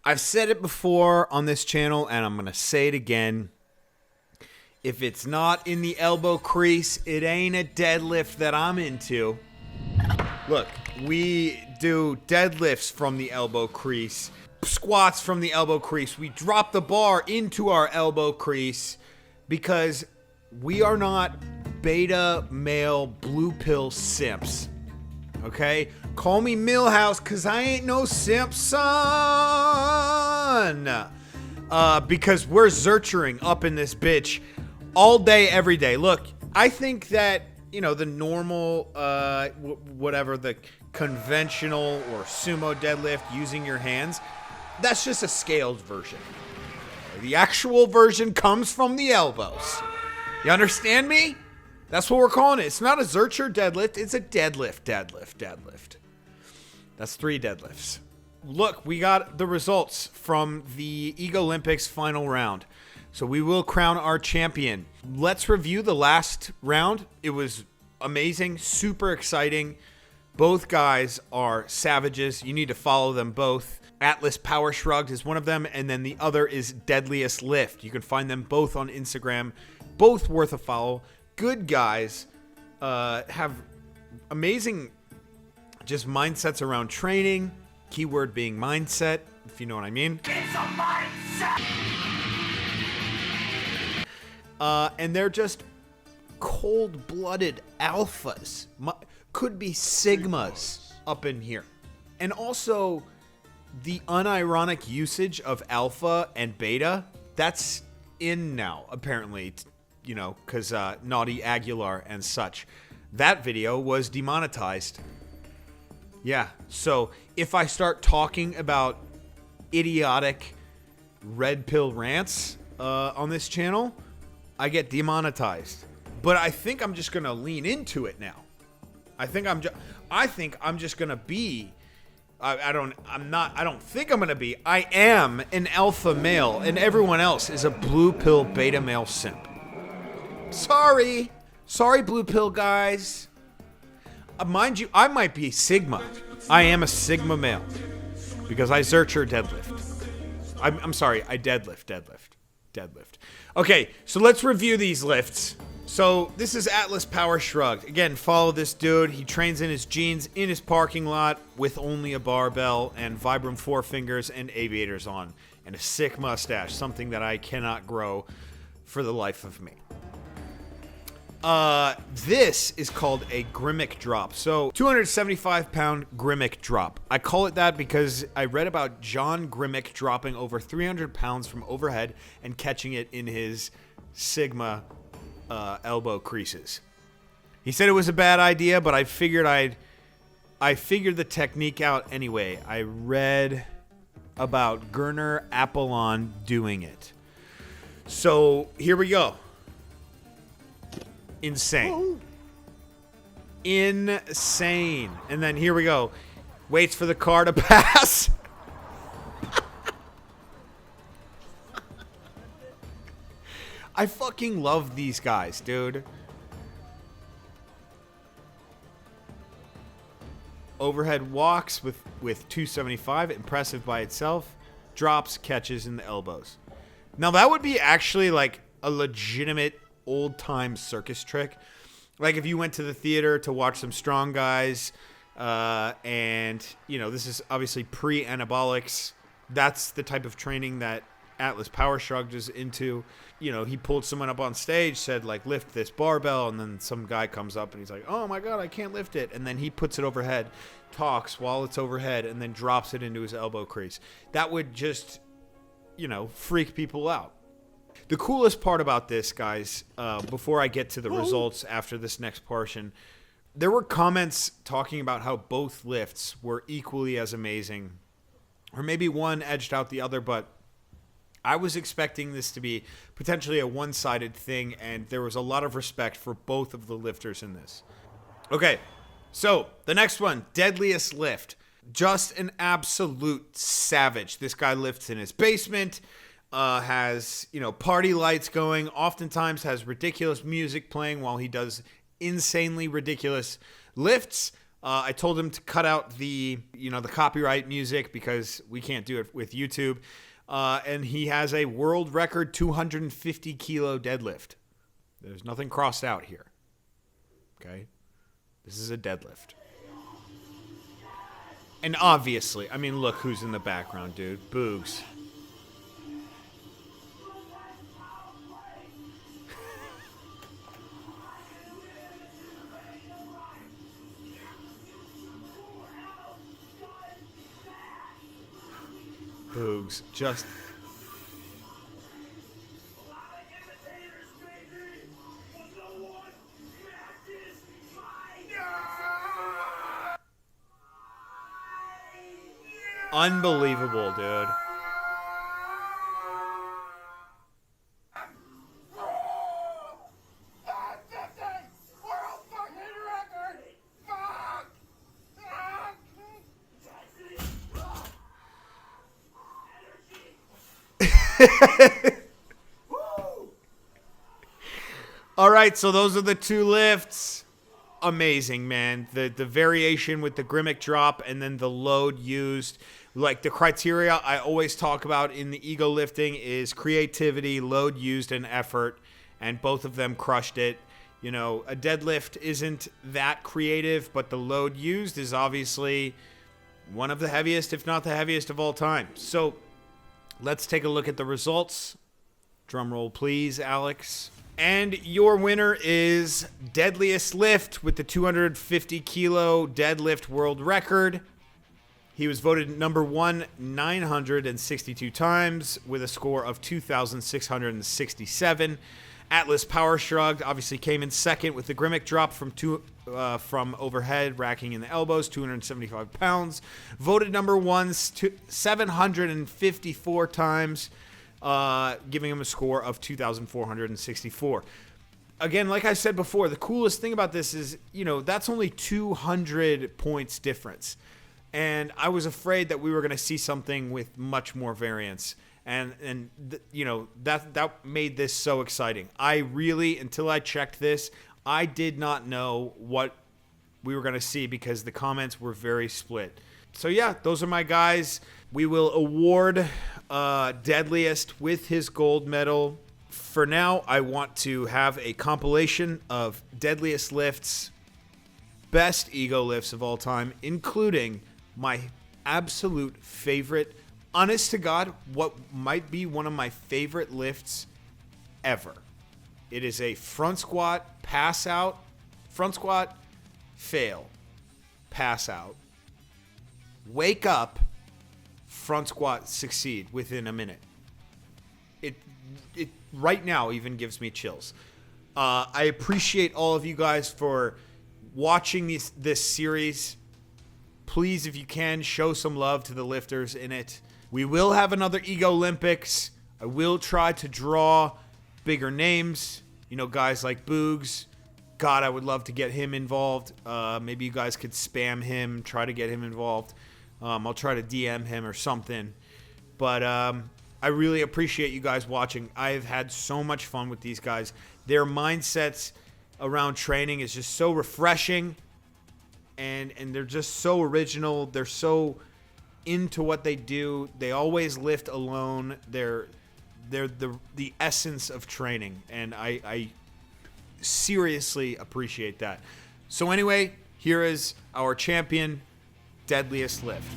I've said it before on this channel, and I'm going to say it again. If it's not in the elbow crease, it ain't a deadlift that I'm into. Look, we do deadlifts from the elbow crease, squats from the elbow crease. We drop the bar into our elbow crease because we are not beta male blue pill simps. Okay? Call me Millhouse because I ain't no Simpson. Because we're zerchering up in this bitch all day, every day. Look, I think that, you know, the normal, whatever, the conventional or sumo deadlift using your hands, that's just a scaled version. The actual version comes from the elbows. You understand me? That's what we're calling it. It's not a zercher deadlift. It's a deadlift. That's 3 deadlifts. Look, we got the results from the Egolympics final round. So we will crown our champion. Let's review the last round. It was amazing, super exciting. Both guys are savages. You need to follow them both. Atlas Power Shrugged is one of them, and then the other is Deadliest Lift. You can find them both on Instagram. Both worth a follow. Good guys. Have amazing just mindsets around training. Keyword being mindset, if you know what I mean. It's a mindset! And they're just cold-blooded alphas. Could be sigmas up in here. And also, the unironic usage of alpha and beta, that's in now, apparently, you know, because Naughty Aguilar and such. That video was demonetized. Yeah, so if I start talking about idiotic red pill rants on this channel, I get demonetized. But I think I'm just gonna lean into it now. I think I'm just gonna be. I don't think I'm gonna be. I am an alpha male, and everyone else is a blue pill beta male simp. Sorry, blue pill guys. Mind you, I might be Sigma. I am a Sigma male because I zercher deadlift. I'm sorry, I deadlift. Okay, so let's review these lifts. So this is Atlas Power Shrugged. Again, follow this dude. He trains in his jeans in his parking lot with only a barbell and Vibram forefingers and aviators on, and a sick mustache, something that I cannot grow for the life of me. This is called a Grimmick drop. So 275-pound Grimmick drop. I call it that because I read about John Grimmick dropping over 300 pounds from overhead and catching it in his Sigma elbow creases. He said it was a bad idea, but I figured the technique out anyway. I read about Gurner Apollon doing it. So here we go. Insane. Insane. And then here we go. Waits for the car to pass. I fucking love these guys, dude. Overhead walks with 275. Impressive by itself. Drops, catches in the elbows. Now that would be actually like a legitimate old-time circus trick. Like if you went to the theater to watch some strong guys, and, you know, this is obviously pre-anabolics. That's the type of training that Atlas Power Shrugged is into. You know, he pulled someone up on stage, said, like, lift this barbell, and then some guy comes up and he's like, oh my god, I can't lift it. And then he puts it overhead, talks while it's overhead, and then drops it into his elbow crease. That would just, you know, freak people out. The coolest part about this, guys, before I get to the results after this next portion, there were comments talking about how both lifts were equally as amazing, or maybe one edged out the other, but I was expecting this to be potentially a one-sided thing, and there was a lot of respect for both of the lifters in this. Okay, so the next one, Deadliest Lift. Just an absolute savage. This guy lifts in his basement. Has, you know, party lights going, oftentimes has ridiculous music playing while he does insanely ridiculous lifts. I told him to cut out the copyright music because we can't do it with YouTube. And he has a world record 250 kilo deadlift. There's nothing crossed out here. Okay? This is a deadlift. And obviously, I mean, look who's in the background, dude. Boogs. Boogs. Just... unbelievable, dude. All right, so those are the two lifts. Amazing, man. The variation with the Grimmick drop and then the load used. Like the criteria I always talk about in the ego lifting is creativity, load used, and effort. And both of them crushed it. You know, a deadlift isn't that creative, but the load used is obviously one of the heaviest, if not the heaviest of all time. So let's take a look at the results. Drum roll, please, Alex. And your winner is Deadliest Lift with the 250 kilo deadlift world record. He was voted number 1 962 times with a score of 2,667. Atlas Power Shrugged obviously came in second with the Grimmick drop from overhead, racking in the elbows, 275 pounds. Voted number 1 754 times. Giving him a score of 2,464. Again, like I said before, the coolest thing about this is, that's only 200 points difference. And I was afraid that we were going to see something with much more variance. And that made this so exciting. I really, until I checked this, I did not know what we were going to see because the comments were very split. So yeah, those are my guys. We will award Deadliest with his gold medal. For now, I want to have a compilation of Deadliest Lifts, best ego lifts of all time, including my absolute favorite, honest to God, what might be one of my favorite lifts ever. It is a front squat, pass out, front squat, fail, pass out, wake up, front squat, succeed within a minute. It right now even gives me chills. I appreciate all of you guys for watching this series. Please, if you can, show some love to the lifters in it. We will have another Egolympia. I will try to draw bigger names. Guys like Boogs. God, I would love to get him involved. Maybe you guys could spam him, try to get him involved. I'll try to DM him or something. But I really appreciate you guys watching. I've had so much fun with these guys. Their mindsets around training is just so refreshing. And they're just so original. They're so into what they do. They always lift alone. They're the essence of training. And I seriously appreciate that. So anyway, here is our champion, Deadliest Lift.